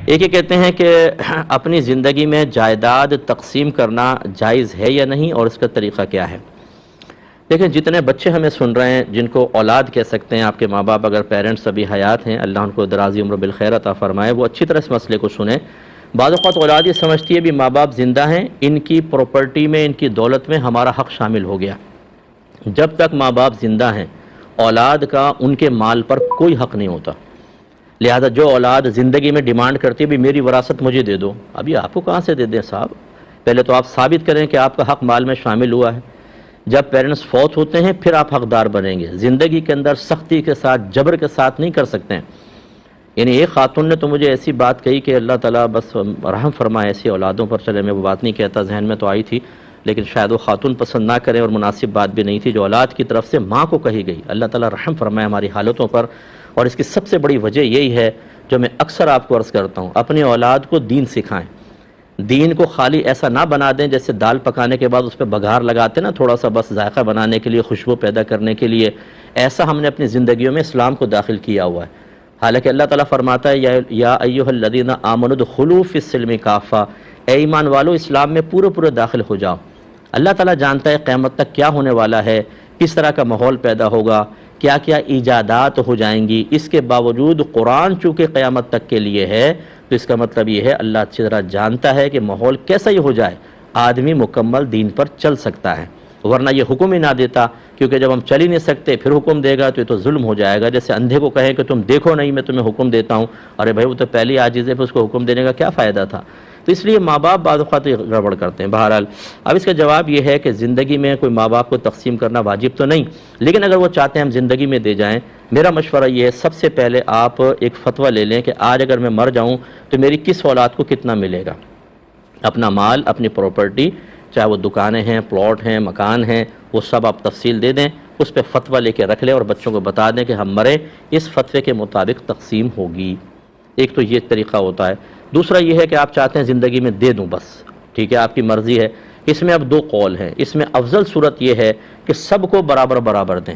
ایک یہ کہتے ہیں کہ اپنی زندگی میں جائیداد تقسیم کرنا جائز ہے یا نہیں، اور اس کا طریقہ کیا ہے؟ دیکھیں، جتنے بچے ہمیں سن رہے ہیں جن کو اولاد کہہ سکتے ہیں، آپ کے ماں باپ اگر پیرنٹس ابھی حیات ہیں، اللہ ان کو درازی عمر بالخیر عطا فرمائے، وہ اچھی طرح اس مسئلے کو سنیں۔ بعض اوقات اولاد یہ سمجھتی ہے بھی ماں باپ زندہ ہیں، ان کی پراپرٹی میں، ان کی دولت میں ہمارا حق شامل ہو گیا۔ جب تک ماں باپ زندہ ہیں اولاد کا ان کے مال پر کوئی حق نہیں ہوتا۔ لہذا جو اولاد زندگی میں ڈیمانڈ کرتی ہے بھی میری وراثت مجھے دے دو، ابھی آپ کو کہاں سے دے دیں صاحب؟ پہلے تو آپ ثابت کریں کہ آپ کا حق مال میں شامل ہوا ہے۔ جب پیرنٹس فوت ہوتے ہیں پھر آپ حقدار بنیں گے، زندگی کے اندر سختی کے ساتھ، جبر کے ساتھ نہیں کر سکتے ہیں۔ یعنی ایک خاتون نے تو مجھے ایسی بات کہی کہ اللہ تعالیٰ بس رحم فرمائے ایسی اولادوں پر۔ چلے میں وہ بات نہیں کہتا، ذہن میں تو آئی تھی، لیکن شاید وہ خاتون پسند نہ کریں اور مناسب بات بھی نہیں تھی جو اولاد کی طرف سے ماں کو کہی گئی۔ اللہ تعالیٰ رحم فرمائے ہماری حالتوں پر۔ اور اس کی سب سے بڑی وجہ یہی ہے جو میں اکثر آپ کو عرض کرتا ہوں، اپنی اولاد کو دین سکھائیں۔ دین کو خالی ایسا نہ بنا دیں جیسے دال پکانے کے بعد اس پہ بگھار لگاتے نا، تھوڑا سا بس ذائقہ بنانے کے لیے، خوشبو پیدا کرنے کے لیے۔ ایسا ہم نے اپنی زندگیوں میں اسلام کو داخل کیا ہوا ہے۔ حالانکہ اللہ تعالیٰ فرماتا ہے یا ایھا الذین آمنوا ادخلوا فی السلم کافہ، اے ایمان والو اسلام میں پورے داخل ہو جاؤ۔ اللہ تعالیٰ جانتا ہے قیامت تک کیا ہونے والا ہے، کس طرح کا ماحول پیدا ہوگا، کیا کیا ایجادات ہو جائیں گی۔ اس کے باوجود قرآن چونکہ قیامت تک کے لیے ہے، تو اس کا مطلب یہ ہے اللہ اچھی طرح جانتا ہے کہ ماحول کیسا ہی ہو جائے آدمی مکمل دین پر چل سکتا ہے، ورنہ یہ حکم ہی نہ دیتا۔ کیونکہ جب ہم چل ہی نہیں سکتے پھر حکم دے گا تو یہ تو ظلم ہو جائے گا۔ جیسے اندھے کو کہیں کہ تم دیکھو نہیں، میں تمہیں حکم دیتا ہوں، ارے بھائی وہ تو پہلی عاجز ہے، پھر اس کو حکم دینے کا کیا فائدہ تھا؟ تو اس لیے ماں باپ بعض اوقات گڑبڑ کرتے ہیں۔ بہرحال اب اس کا جواب یہ ہے کہ زندگی میں کوئی ماں باپ کو تقسیم کرنا واجب تو نہیں، لیکن اگر وہ چاہتے ہیں ہم زندگی میں دے جائیں، میرا مشورہ یہ ہے سب سے پہلے آپ ایک فتویٰ لے لیں کہ آج اگر میں مر جاؤں تو میری کس اولاد کو کتنا ملے گا۔ اپنا مال، اپنی پراپرٹی، چاہے وہ دکانیں ہیں، پلاٹ ہیں، مکان ہیں، وہ سب آپ تفصیل دے دیں، اس پہ فتویٰ لے کے رکھ لیں اور بچوں کو بتا دیں کہ ہم مرے اس فتوے کے مطابق تقسیم ہوگی۔ ایک تو یہ طریقہ ہوتا ہے۔ دوسرا یہ ہے کہ آپ چاہتے ہیں زندگی میں دے دوں بس، ٹھیک ہے، آپ کی مرضی ہے۔ اس میں اب دو قول ہیں۔ اس میں افضل صورت یہ ہے کہ سب کو برابر دیں۔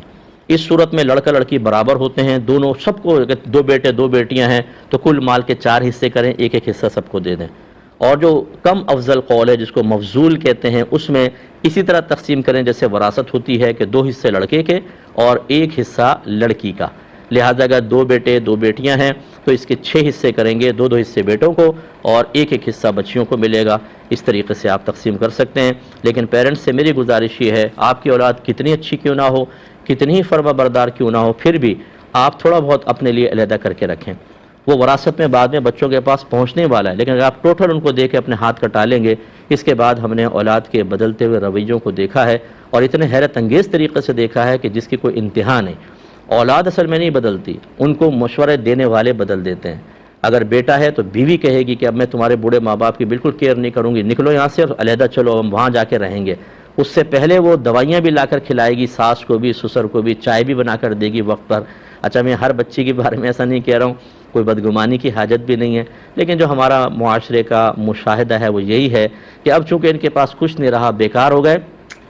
اس صورت میں لڑکا لڑکی برابر ہوتے ہیں، دونوں سب کو، دو بیٹے دو بیٹیاں ہیں تو کل مال کے 4 حصے کریں، ایک حصہ سب کو دے دیں۔ اور جو کم افضل قول ہے جس کو مفضول کہتے ہیں، اس میں اسی طرح تقسیم کریں جیسے وراثت ہوتی ہے کہ 2 حصے لڑکے کے اور 1 حصہ لڑکی کا۔ لہذا اگر 2 بیٹے 2 بیٹیاں ہیں تو اس کے 6 حصے کریں گے، 2 حصے بیٹوں کو اور 1 حصہ بچیوں کو ملے گا۔ اس طریقے سے آپ تقسیم کر سکتے ہیں۔ لیکن پیرنٹس سے میری گزارش یہ ہے، آپ کی اولاد کتنی اچھی کیوں نہ ہو، کتنی ہی فرما بردار کیوں نہ ہو، پھر بھی آپ تھوڑا بہت اپنے لیے علیحدہ کر کے رکھیں۔ وہ وراثت میں بعد میں بچوں کے پاس پہنچنے والا ہے، لیکن اگر آپ ٹوٹل ان کو دے کے اپنے ہاتھ کٹا لیں گے، اس کے بعد ہم نے اولاد کے بدلتے ہوئے رویوں کو دیکھا ہے اور اتنے حیرت انگیز طریقے سے دیکھا ہے کہ جس کی کوئی انتہا نہیں۔ اولاد اصل میں نہیں بدلتی، ان کو مشورے دینے والے بدل دیتے ہیں۔ اگر بیٹا ہے تو بیوی کہے گی کہ اب میں تمہارے بوڑھے ماں باپ کی بالکل کیئر نہیں کروں گی، نکلو یہاں سے، علیحدہ چلو، ہم وہاں جا کے رہیں گے۔ اس سے پہلے وہ دوائیاں بھی لا کر کھلائے گی، ساس کو بھی، سسر کو بھی، چائے بھی بنا کر دے گی وقت پر۔ اچھا، میں ہر بچی کے بارے میں ایسا نہیں کہہ رہا ہوں، کوئی بدگمانی کی حاجت بھی نہیں ہے، لیکن جو ہمارا معاشرے کا مشاہدہ ہے وہ یہی ہے کہ اب چونکہ ان کے پاس کچھ نہیں رہا، بیکار ہو گئے،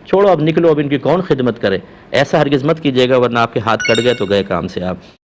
چھوڑو اب نکلو، اب ان کی کون خدمت کرے۔ ایسا ہرگز مت کیجیے گا، ورنہ آپ کے ہاتھ کٹ گئے تو گئے کام سے آپ۔